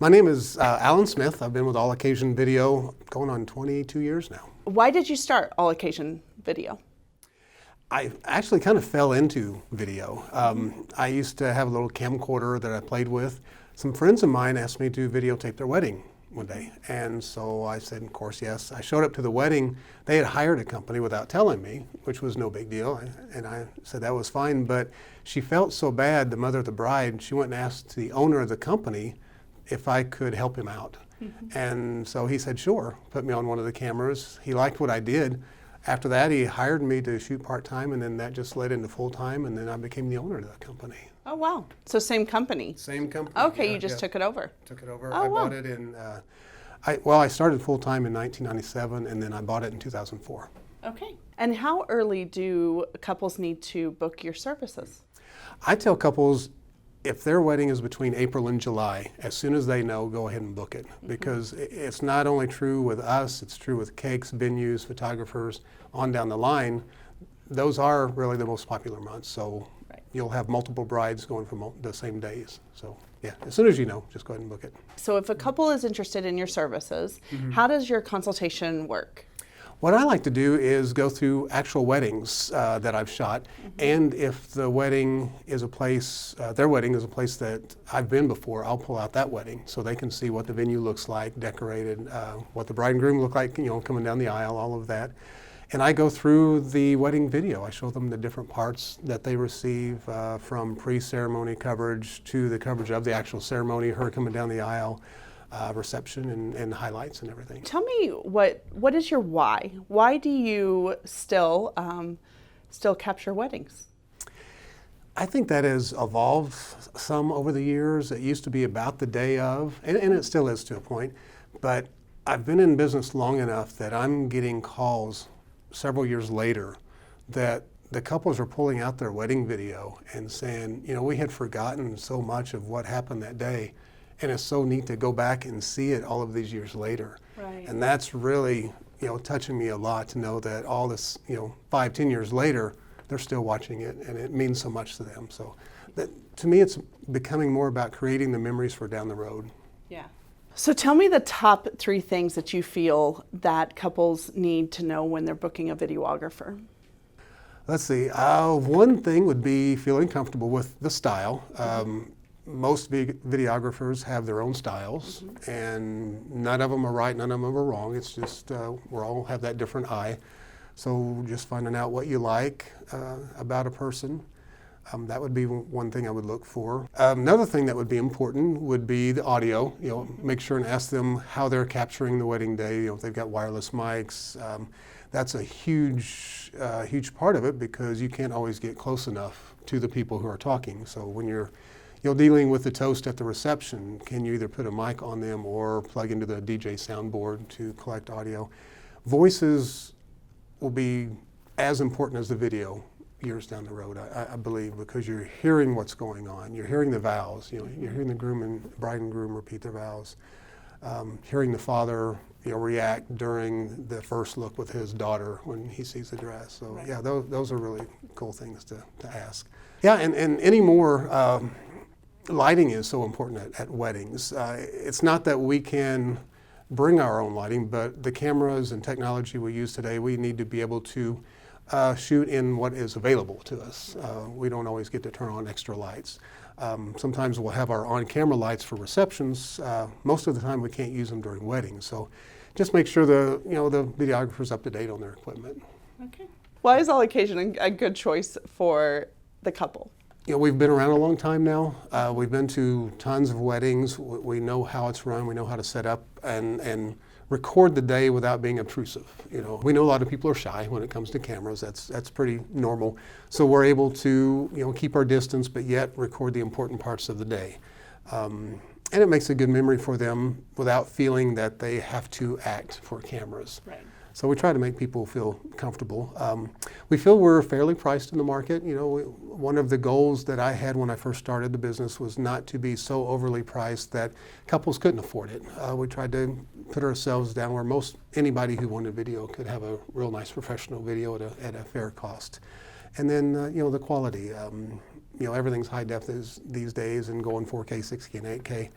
My name is Alan Smith. I've been with AllOccasionVideo going on 22 years now. Why did you start AllOccasionVideo? I actually kind of fell into video. I used to have a little camcorder that I played with. Some friends of mine asked me to videotape their wedding one day, and so I said, of course, yes. I showed up to the wedding. They had hired a company without telling me, which was no big deal, and I said that was fine, but she felt so bad, the mother of the bride, she went and asked the owner of the company if I could help him out. And so he said, sure, put me on one of the cameras. He liked what I did. After that, he hired me to shoot part-time, and then that just led into full-time, and then I became the owner of the company. Oh, wow. So same company? Same company. Okay, yeah, you just took it over. Took it over. Oh, I wow. bought it in, I started full-time in 1997, and then I bought it in 2004. Okay. And how early do couples need to book your services? I tell couples, if their wedding is between April and July, as soon as they know, go ahead and book it. Because it's not only true with us, it's true with cakes, venues, photographers, on down the line. Those are really the most popular months. So you'll have multiple brides going from the same days. So yeah, as soon as you know, just go ahead and book it. So if a couple is interested in your services, how does your consultation work? What I like to do is go through actual weddings that I've shot, and if the wedding is a place, their wedding is a place that I've been before, I'll pull out that wedding so they can see what the venue looks like, decorated, what the bride and groom look like, coming down the aisle, all of that. And I go through the wedding video. I show them the different parts that they receive from pre-ceremony coverage to the coverage of the actual ceremony, her coming down the aisle, reception and highlights and everything. Tell me what is your why? Why do you still capture weddings? I think that has evolved some over the years. It used to be about the day of, and it still is to a point, but I've been in business long enough that I'm getting calls several years later that the couples are pulling out their wedding video and saying, we had forgotten so much of what happened that day. And it's so neat to go back and see it all of these years later. Right. And that's really, touching me a lot to know that all this, 5-10 years later, they're still watching it and it means so much to them. So that, to me, it's becoming more about creating the memories for down the road. Yeah. So tell me the top 3 things that you feel that couples need to know when they're booking a videographer. Let's see, one thing would be feeling comfortable with the style. Most videographers have their own styles, and none of them are right, none of them are wrong. It's just we all have that different eye. So just finding out what you like about a person, that would be one thing I would look for. Another thing that would be important would be the audio. Make sure and ask them how they're capturing the wedding day. If they've got wireless mics, that's a huge part of it because you can't always get close enough to the people who are talking. So when you're dealing with the toast at the reception, can you either put a mic on them or plug into the DJ soundboard to collect audio? Voices will be as important as the video years down the road, I believe, because you're hearing what's going on. You're hearing the vows. You're hearing the bride and groom repeat their vows. Hearing the father react during the first look with his daughter when he sees the dress. So yeah, those are really cool things to ask. Yeah, and any more, lighting is so important at weddings. It's not that we can bring our own lighting, but the cameras and technology we use today, we need to be able to shoot in what is available to us. We don't always get to turn on extra lights. Sometimes we'll have our on-camera lights for receptions. Most of the time we can't use them during weddings. So just make sure the videographer's up to date on their equipment. Okay. Why is AllOccasion a good choice for the couple? We've been around a long time now. We've been to tons of weddings. We know how it's run. We know how to set up and record the day without being obtrusive. We know a lot of people are shy when it comes to cameras. That's pretty normal. So we're able to keep our distance, but yet record the important parts of the day. And it makes a good memory for them without feeling that they have to act for cameras. Right. So we try to make people feel comfortable. We feel we're fairly priced in the market. One of the goals that I had when I first started the business was not to be so overly priced that couples couldn't afford it. We tried to put ourselves down where anybody who wanted video could have a real nice professional video at a fair cost. And then the quality. Everything's high def these days and going 4K, 6K, and 8K.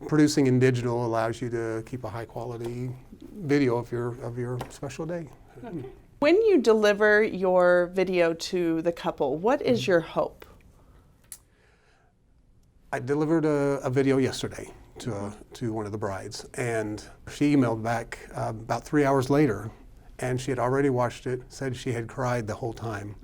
Producing in digital allows you to keep a high quality video of your special day. When you deliver your video to the couple, what is your hope? I delivered a video yesterday to one of the brides, and she emailed back about 3 hours later, and she had already watched it, said she had cried the whole time.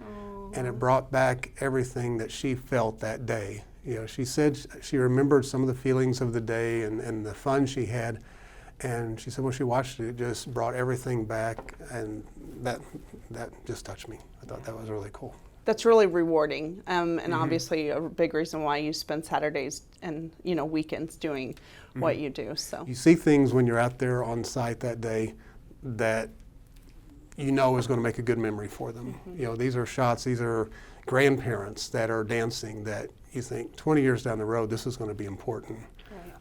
And it brought back everything that she felt that day. You know, she said she remembered some of the feelings of the day and the fun she had, and she said when she watched it, it just brought everything back, and that just touched me. I thought that was really cool. That's really rewarding, and obviously a big reason why you spend Saturdays and weekends doing what you do. So you see things when you're out there on site that day that you know is going to make a good memory for them. You know, these are shots, these are grandparents that are dancing that you think 20 years down the road this is going to be important.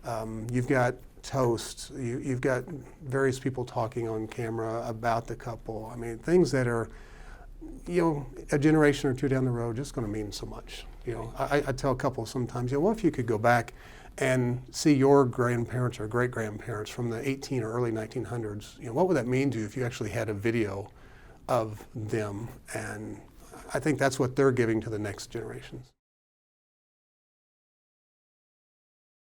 Right. You've got toasts, you've got various people talking on camera about the couple. I mean, things that are, a generation or two down the road just going to mean so much. I tell couples sometimes, what if you could go back and see your grandparents or great-grandparents from the 18 or early 1900s, what would that mean to you if you actually had a video of them? And I think that's what they're giving to the next generations.